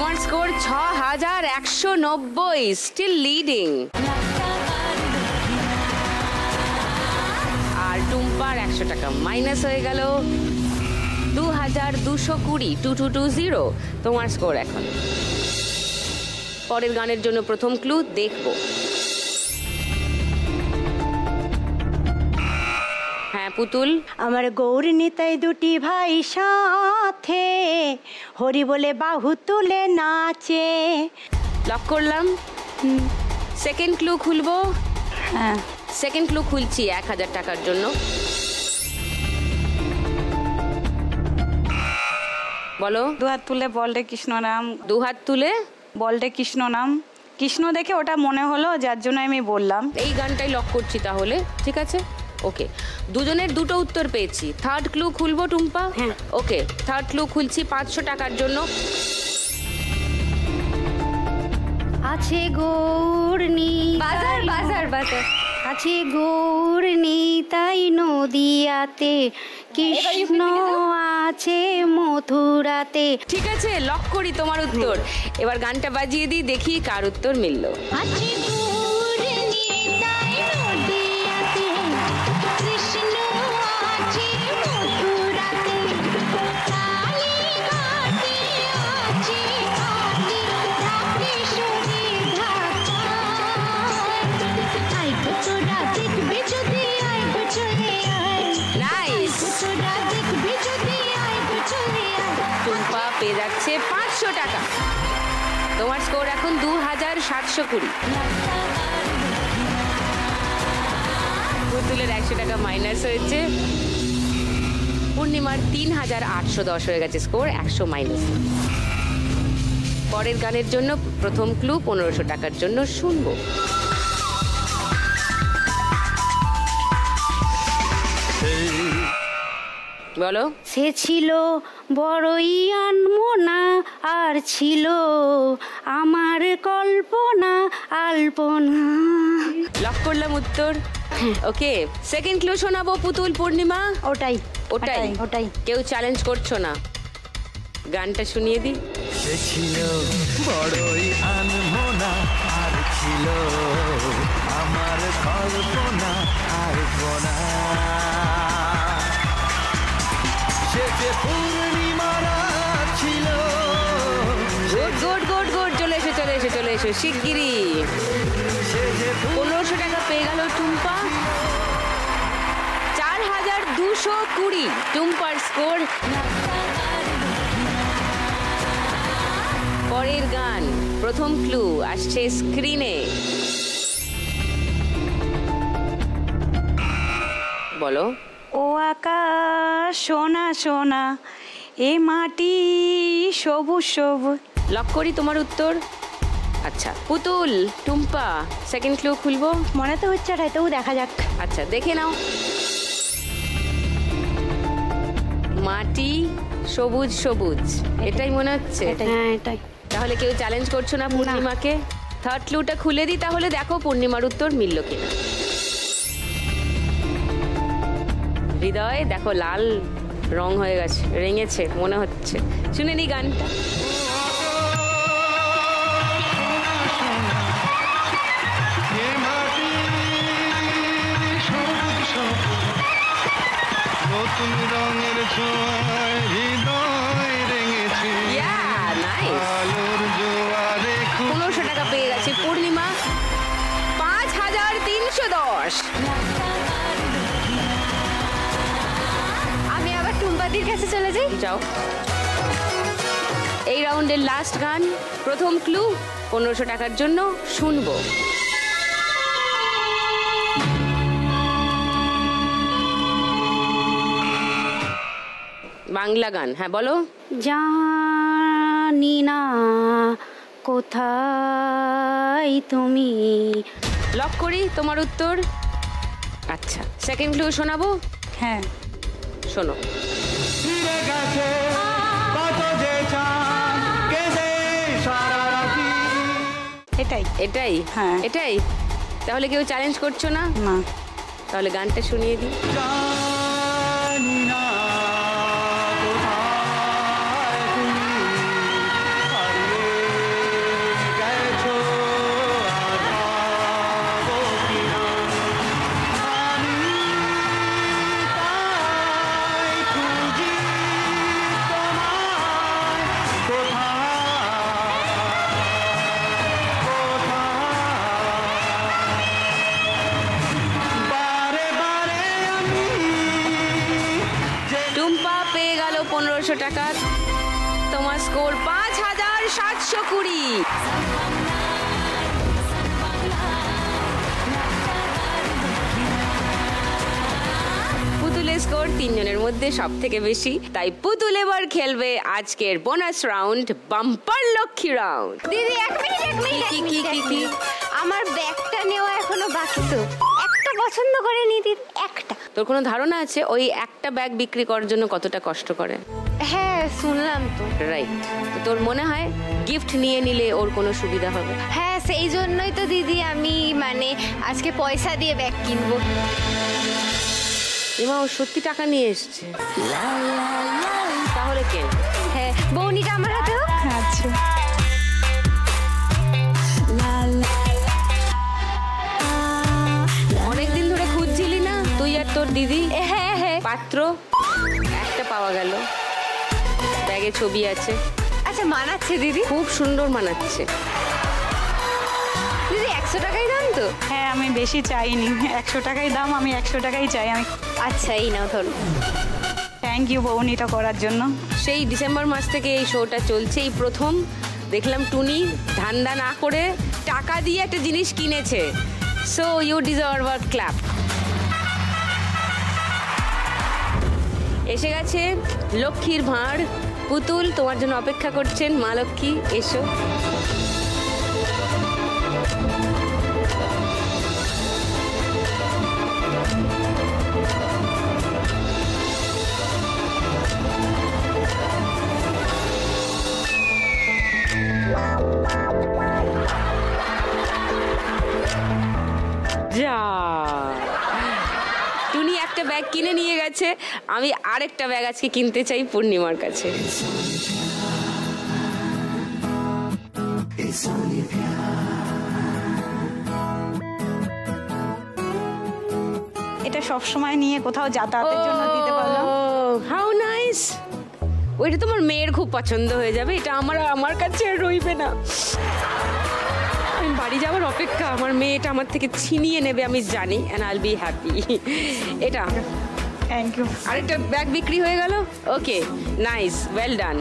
তোমার score 6190, still leading. আর টুম্পার 100 টাকা minus হয়ে গেল, 2220, 2220 তোমার স্কোর এখন। পরের গানের জন্য প্রথম ক্লু দেখবো। হ্যাঁ পুতুল। আমার গৌর নিতাই দুটি ভাই সাথে, হরি বলে বাহু তুলে নাচে। লক করলাম। সেকেন্ড ক্লু খুলবো। হ্যাঁ সেকেন্ড ক্লু খুলছি 1000 টাকার জন্য। বলো। দুহাত তুলে বলরে কৃষ্ণ নাম। দুহাত তুলে বলরে কৃষ্ণ নাম, কৃষ্ণ দেখে ওটা মনে হলো, যার জন্য আমি বললাম। এই গানটাই লক করছি তাহলে, ঠিক আছে? ওকে, দুজনের দুটো উত্তর পেয়েছি। থার্ড ক্লু খুলবো টুম্পা? হ্যাঁ। ওকে, থার্ড ক্লু খুলছি 500 টাকার জন্য। আছে গৌরনি বাজার বাজার বাজার আছে গৌরনি তাই নদিয়াতে, কৃষ্ণ আছে মথুরাতে। ঠিক আছে, লক করি তোমার উত্তর। এবার গানটা বাজিয়ে দিই, দেখি কার উত্তর মিলল। আছে গৌরনি তাই নদিয়াতে, কৃষ্ণ আছে মথুরাতে, কালীঘাটে আছে কালী, ঢাকেশ্বরী ঢাকায়। আয় গো তোরা দেখবে যদি, আয় গো চলে আয়। নাইস। তোরা দেখবে যদি, আয় গো চলে আয়। টুম্পা পেয়ে যাচ্ছে 500 টাকা। তোমার স্কোর এখন 2720। পুতুলের 100 টাকা মাইনাস হয়েছে। পূর্ণিমার 3810 হয়ে গেছে স্কোর, 100 মাইনাস। পরের গানের জন্য প্রথম ক্লু 1500 টাকার জন্য শুনবো। বলো। সে ছিল বড়ই আনমনা, আর ছিল আমার কল্পনা আলপনা। লক করলাম উত্তর। ওকে, সেকেন্ড ক্লু শোনাবো পুতুল, পূর্ণিমা? ওটাই ওটাই ওটাই। কেউ চ্যালেঞ্জ করছো না? গানটা শুনিয়ে দিই। সে ছিল বড়ই আনমনা, আর ছিল আমার কল্পনা আলপনা। সে যে পূর্ণিমা রাত ছিল। গুড গুড গুড গুড, চলে এসো চলে এসো চলে এসো শিগগিরই। 1500 টাকা পেয়ে গেল টুম্পা। 4220 টুম্পার স্কোর। পরের গান, প্রথম ক্লু আসছে স্ক্রিনে। বলো। ও আকাশ সোনা সোনা, এ মাটি সবুজ সবুজ। লক করি তোমার উত্তর। আচ্ছা পুতুল, টুম্পা সেকেন্ড ক্লু খুলবো। মনে তো হচ্ছে না, তবু দেখা যাক। আচ্ছা দেখে নাও। মাটি সবুজ সবুজ, এটাই মনে হচ্ছে? হ্যাঁ এটাই। তাহলে কেউ চ্যালেঞ্জ করছো না পূর্ণিমাকে? থার্ড ক্লুটা খুলে দিই তাহলে, দেখো পূর্ণিমার উত্তর মিলল কিনা। হৃদয় দেখো লাল রং হয়ে গেছে, রেঙেছে মনে হচ্ছে। শুনে নি গানটা। নতুন রঙের ছোঁয়ায় হৃদয় রেঙেছে। আলোর জোয়ারে 1500 টাকা পেয়ে গেছে পূর্ণিমা। 5310। আমি আবার টুম্পাদির কাছে চলে যাই। যাও। এই রাউন্ডের লাস্ট গান, প্রথম ক্লু 1500 টাকার জন্য শুনবো। বাংলা গান। হ্যাঁ বলো। জানি না কোথায় তুমি। লক করি তোমার উত্তর। আচ্ছা সেকেন্ড ক্লু শোনাবো। হ্যাঁ শোনো। ফিরে গেছে কত যে চাঁদ, কেঁদে সারা রাতি। এটাই এটাই? হ্যাঁ। এটাই? তাহলে কেউ চ্যালেঞ্জ করছো না? না। তাহলে গানটা শুনিয়ে দিই। জানি না কোথায় তুমি, হারিয়ে টাকা। তোমার স্কোর 5720। পুতুলের স্কোর 3 জনের মধ্যে সব থেকে বেশি, তাই পুতুল এবার খেলবে আজকের bonus round, bumper Lakshmi round. দিদি এক মিনিট কি? আমার ব্যাগটা নেওয়া এখনো বাকি তো। একটা পছন্দ করে দিদি, একটা। তোর কোনো ধারণা আছে ওই একটা ব্যাগ বিক্রি করার জন্য কতটা কষ্ট করে? হ্যাঁ শুনলাম তো। রাইট, তো তোর মনে হয় গিফট নিয়ে নিলে ওর কোনো সুবিধা হবে? হ্যাঁ সেই জন্যই তো দিদি আমি মানে আজকে পয়সা দিয়ে ব্যাগ কিনবো। এমা ও সত্যি টাকা নিয়ে এসছে, তাহলে কে? হ্যাঁ বৌনিটা আমার হাতেও। আচ্ছা অনেকদিন ধরে খুঁজছিলি না তুই আর তোর দিদি? হ্যাঁ হ্যাঁ। পাত্র একটা পাওয়া গেল, ব্যাগে ছবি আছে। আচ্ছা মানাচ্ছে দিদি? খুব সুন্দর মানাচ্ছে। দিদি 100 টাকাই দাম তো? হ্যাঁ আমি বেশি চাইনি, 100 টাকাই দাম, আমি 100 টাকাই চাই। আমি আচ্ছা এই নাও ধরো। থ্যাংক ইউ বৌনিটা করার জন্য। সেই ডিসেম্বর মাস থেকে এই শোটা চলছে, এই প্রথম দেখলাম টুনি ধান্দা না করে টাকা দিয়ে একটা জিনিস কিনেছে। So you deserve a clap. এসে গেছে লক্ষ্মীর ভাঁড়, পুতুল তোমার জন্য অপেক্ষা করছেন। মা লক্ষ্মী এসো। যা, টুনি একটা ব্যাগ কিনে নিয়ে গেছে, আমি আরেকটা ব্যাগ আজকে কিনতে চাই পূর্ণিমার কাছে। এটা সব সময় নিয়ে কোথাও যাতায়াতের জন্য দিতে পারলাম। How nice. ওইটা তোমার মেয়ের খুব পছন্দ হয়ে যাবে, এটা আমার কাছে আর রইবে না। আমি বাড়ি যাওয়ার অপেক্ষা, আমার মেয়েটা আমার থেকে ছিনিয়ে নেবে আমি জানি, অ্যান্ড আইল বি হ্যাপি। এটা থ্যাংক ইউ। আরেকটা ব্যাগ বিক্রি হয়ে গেল। Okay nice, well done.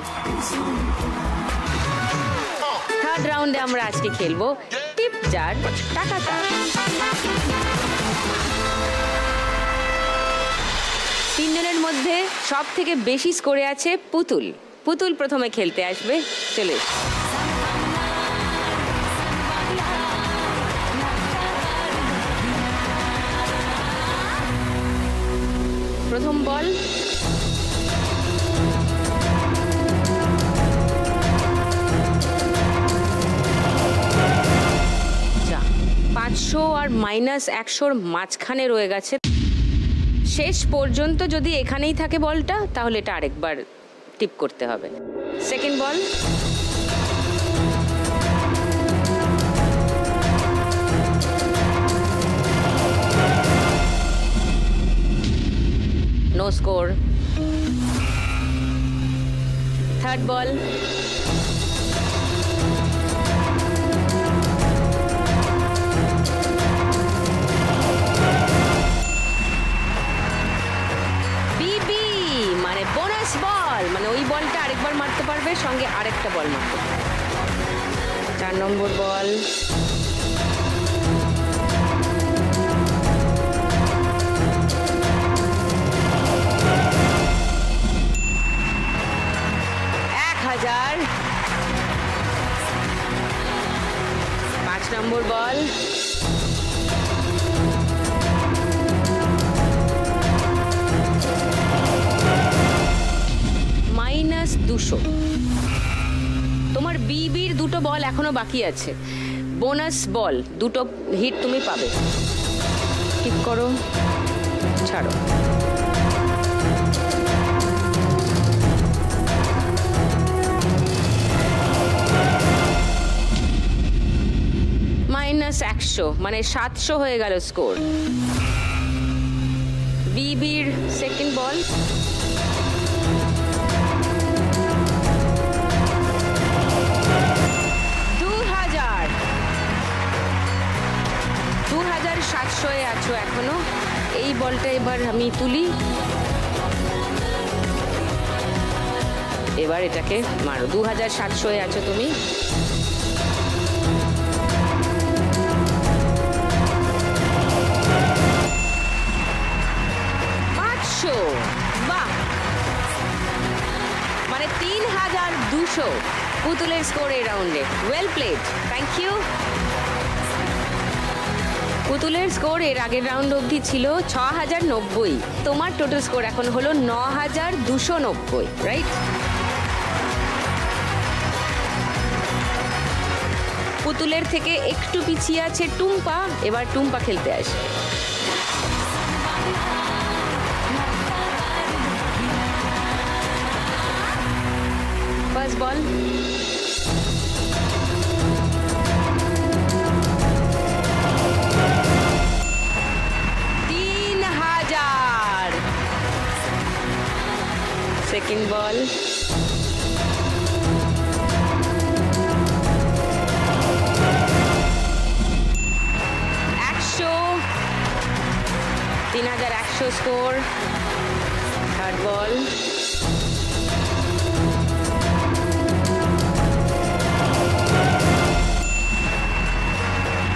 Third রাউন্ডে আমরা আজকে খেলবো টিপ জার টাকা তার। 3 জনের মধ্যে সব থেকে বেশি স্কোরে আছে পুতুল। পুতুল প্রথমে খেলতে আসবে, চলে প্রথম বল। যা, 500 আর -100 মাঝখানে রয়ে গেছে। শেষ পর্যন্ত যদি এখানেই থাকে বলটা, তাহলে এটা আরেকবার টিপ করতে হবে। Second ball. No score. Third ball. BB মানে বোনাস বল, মানে ওই বলটা আরেকবার মারতে পারবে, সঙ্গে আরেকটা বল মারতে পারবে। 4 নম্বর বল। নম্বর বল। -200। তোমার বিবির 2টো বল এখনো বাকি আছে, বোনাস বল 2টো হিট তুমি পাবে। ঠিক করো, ছাড়ো। -100 মানে 700 হয়ে গেল স্কোর। বিবির সেকেন্ড বল। -2700 আছো এখনো। এই বলটা এবার আমি তুলি। এবার এটাকে মারো। 2700 আছো তুমি। বাহ, মানে 3200 পুতুলের স্কোর এই রাউন্ডে। Well played, thank you. পুতুলের স্কোর এর আগের রাউন্ড অবধি ছিল 6090, তোমার টোটাল স্কোর এখন হলো 9290, রাইট? পুতুলের থেকে একটু পিছিয়ে আছে টুম্পা, এবার টুম্পা খেলতে আসে। ফার্স্ট বল, সেকেন্ড বল, একশো, 3100 স্কোর। থার্ড বল,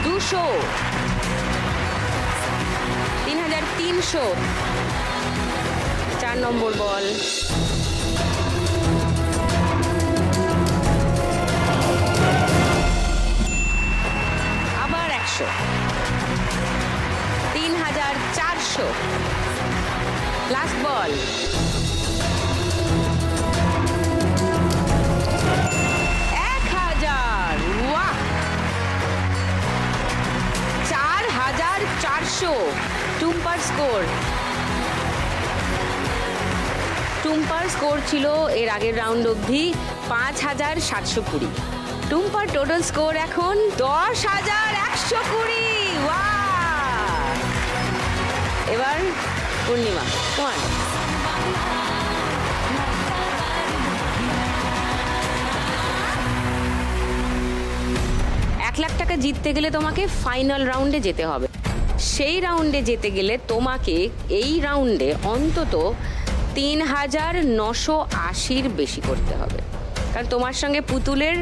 দুশো, 3300। 4 নম্বর বল, আবার 100, 3400। লাস্ট বল, 1000। ওয়াহ, 4400 টুম্পার স্কোর। টুম্পার স্কোর ছিল এর আগের রাউন্ড অবধি 5720। টুম্পার টোটাল স্কোর এখন 10120। ওয়াও! এবার পূর্ণিমা, তোমার। লাখ টাকা জিততে গেলে তোমাকে ফাইনাল রাউন্ডে যেতে হবে। সেই রাউন্ডে যেতে গেলে তোমাকে এই রাউন্ডে অন্তত 3980 বেশি করতে হবে, কারণ তোমার সঙ্গে পুতুলের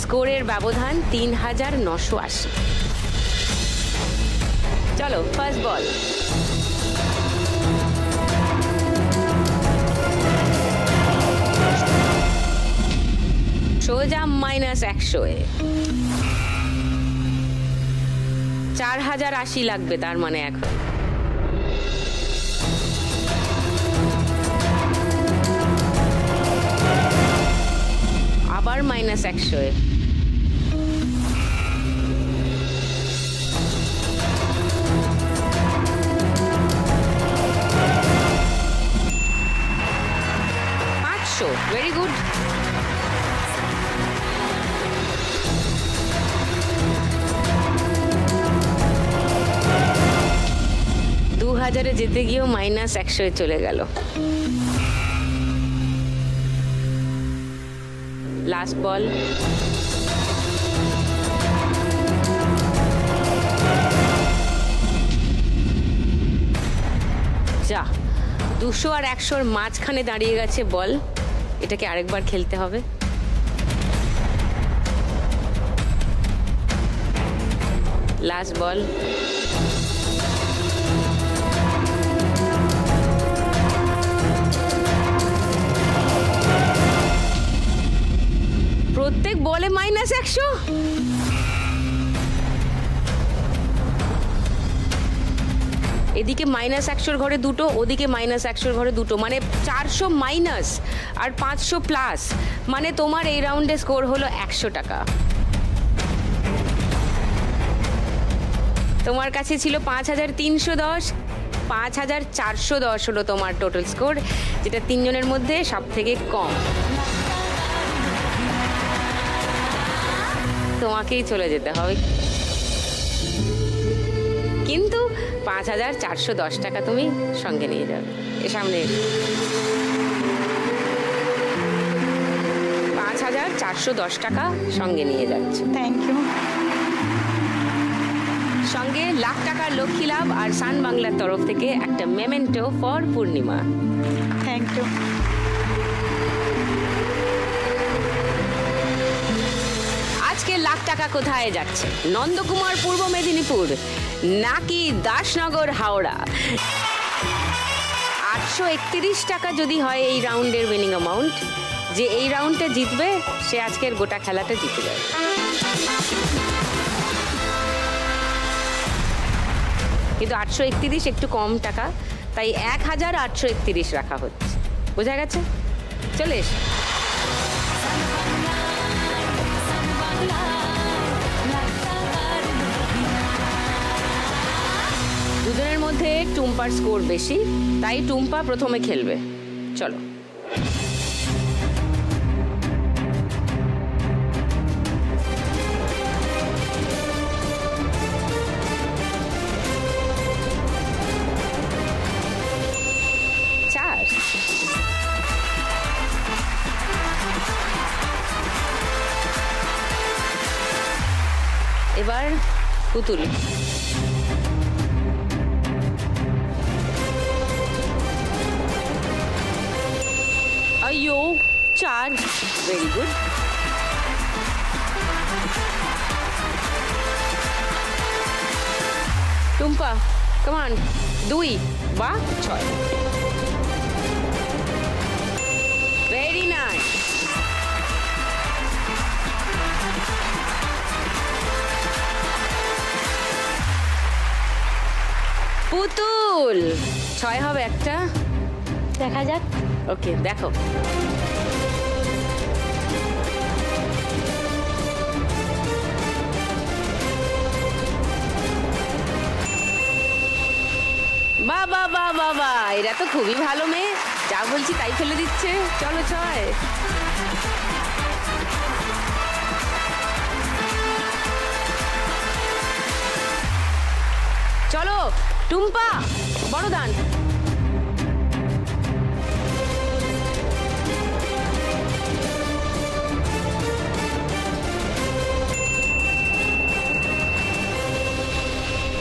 স্কোরের ব্যবধান 3980। চলো ফার্স্ট বল, সোজা -100 এ 4080 লাগবে, তার মানে এখন আবার -100 এ ভেরি গুড। 2000 যেতে গিয়েও -100 চলে গেল। লাস্ট বল, যা 200 আর 100 মাঝখানে দাঁড়িয়ে গেছে বল। এটাকে আরেকবার খেলতে হবে। লাস্ট বল, প্রত্যেক বলে -100। এদিকে -100 ঘরে দুটো, ওদিকে -100 ঘরে দুটো, মানে 400 মাইনাস আর 500 প্লাস, মানে তোমার এই রাউন্ডে স্কোর হলো 100 টাকা। তোমার কাছে ছিল 5310, 5410 হলো তোমার টোটাল স্কোর, যেটা তিনজনের মধ্যে সব থেকে কম। তোমাকেই চলে যেতে হবে, কিন্তু 5410 টাকা তুমি সঙ্গে নিয়ে যাবে। এর সামনে 5410 টাকা সঙ্গে নিয়ে যাচ্ছে। Thank you. সঙ্গে লাখ টাকার লক্ষ্মী লাভ আর সান বাংলার তরফ থেকে একটা memento for Purnima. Thank you. আজকের লাখ টাকা কোথায় যাচ্ছে? নন্দকুমার পূর্ব মেদিনীপুর নাকি দাসনগর হাওড়া? 831 টাকা যদি হয় এই রাউন্ডের উইনিং অ্যামাউন্ট, যে এই রাউন্ডটা জিতবে সে আজকের গোটা খেলাটা জিতে যাবে। কিন্তু 831 একটু কম টাকা, তাই 1831 রাখা হচ্ছে। বোঝা গেছে? চলে এস। দুজনের মধ্যে টুম্পার স্কোর বেশি, তাই টুম্পা প্রথমে খেলবে। চলো। এবার পুতুল। अयो 4 very good. Tumpa come on 2 বা 6 वेरी नाइस। পুতুল 6 হবে একটা, দেখা যাক। ওকে দেখো। বাবা বাবা বাবা, এরা তো খুবই ভালো মেয়ে, যা বলছি তাই ফেলে দিচ্ছে। চলো 6। চলো টুম্পা বড় দান।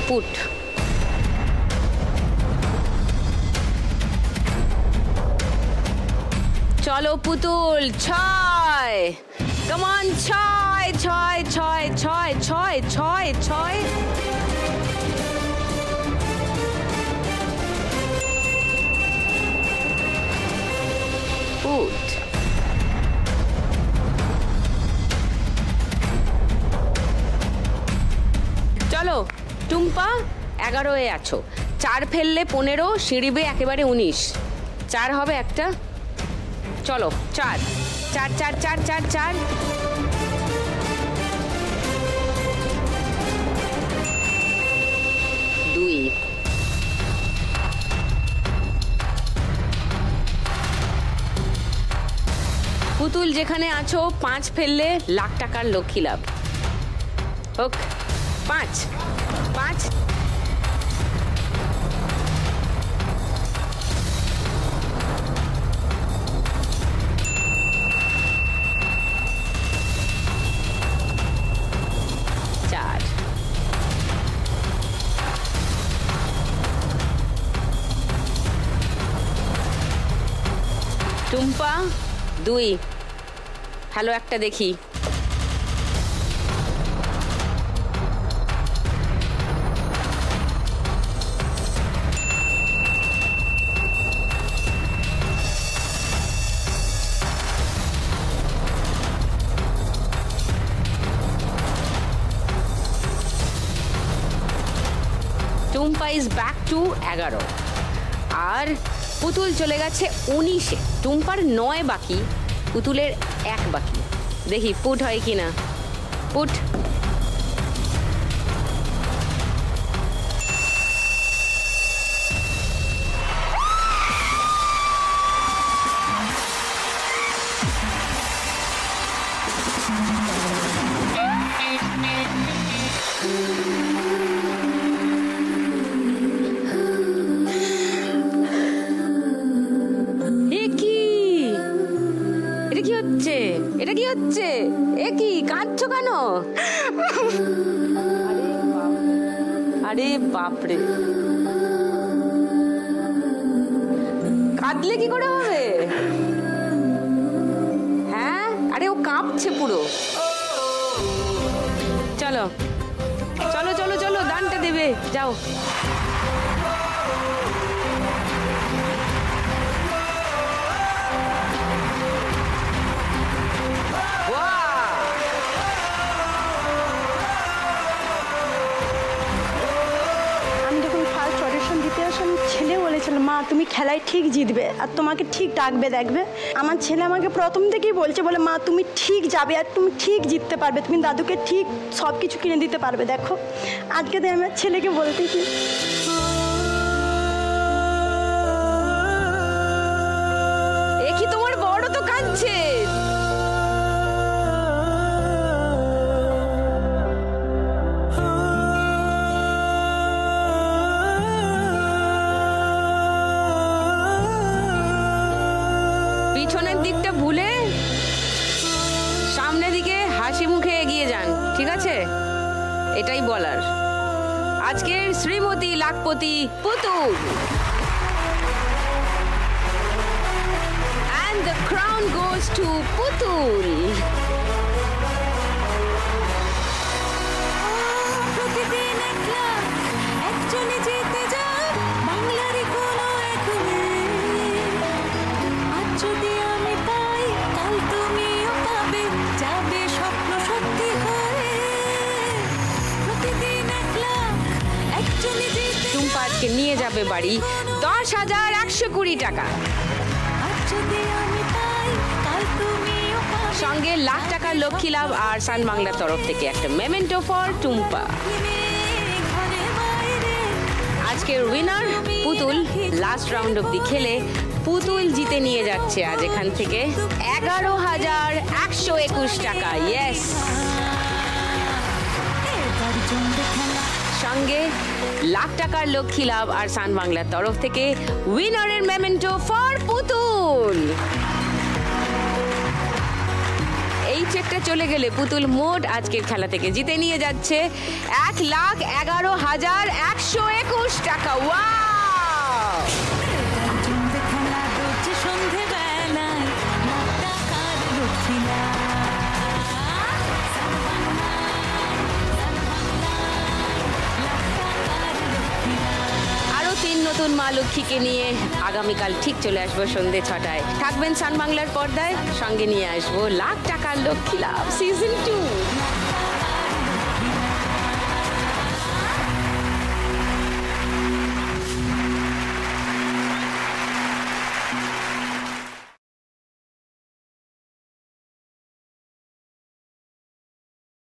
পুট। চলো পুতুল 6। কম অন 6 6 6 6 6 6 6। পুট। চলো টুম্পা 11-এ আছো, 4 ফেললে 15, সিঁড়িবে একেবারে 19। 4 হবে একটা। চলো 4 4 4 4 4 4। পুতুল যেখানে আছো 5 ফেললে লাখ টাকার লক্ষ্মী লাভ। ওকে 5 5। টুম্পা 2। ভালো একটা দেখি। টুম্পা ইজ ব্যাক টু 11 আর পুতুল চলে গেছে 19-এ। টুম্পার 9 বাকি, পুতুলের 1 বাকি। দেখি পুট হয় কিনা। পুট। এটা কি হচ্ছে? এ কি কাঁদছো কেন? আরে বাপরে, কাঁদলে কি করে হবে? হ্যাঁ, আরে ও কাঁপছে পুরো। চলো চলো চলো চলো, দানটা দেবে, যাও। আমি যখন ফার্স্ট অডিশন দিতে আসি, আমি ছেলে বলেছিল মা তুমি খেলায় ঠিক জিতবে আর তোমাকে ঠিক ডাকবে দেখবে। আমার ছেলে আমাকে প্রথম থেকেই বলছে, বলে মা তুমি ঠিক যাবে আর তুমি ঠিক জিততে পারবে, তুমি দাদুকে ঠিক সব কিছু কিনে দিতে পারবে। দেখো আজকে তো আমার ছেলেকে বলতেছি। এ কি তোমার বড় তো কাঁদছে। পিছনের দিকটা ভুলে সামনের দিকে হাসি মুখে এগিয়ে যান, ঠিক আছে? এটাই বলার। আজকের শ্রীমতী লাখপতি পুতুল। And the crown goes to পুতুল। টুম্পা আজকে নিয়ে যাবে বাড়ি 10,120 টাকা, সঙ্গে লাখ টাকার লক্ষ্মী লাভ আর সান বাংলার তরফ থেকে একটা মেমেন্টো ফর টুম্পা। আজকের উইনার পুতুল। লাস্ট রাউন্ড অব্দি খেলে পুতুল জিতে নিয়ে যাচ্ছে আজ এখান থেকে 11,121 টাকা। ইয়েস, সঙ্গে লাখ টাকার লক্ষ্মী লাভ আর সান বাংলার তরফ থেকে উইনারের মেমেন্টো ফর পুতুল। এই চেকটা চলে গেলে পুতুল মোট আজকের খেলা থেকে জিতে নিয়ে যাচ্ছে 1,11,121 টাকা। ওয়াও! আরো 3 নতুন মা লক্ষ্মীকে নিয়ে আগামীকাল ঠিক চলে আসবো সন্ধ্যে 6টায়। থাকবেন সান বাংলার পর্দায়, সঙ্গে নিয়ে আসবো লাখ টাকার লক্ষ্মী লাভ সিজন 2।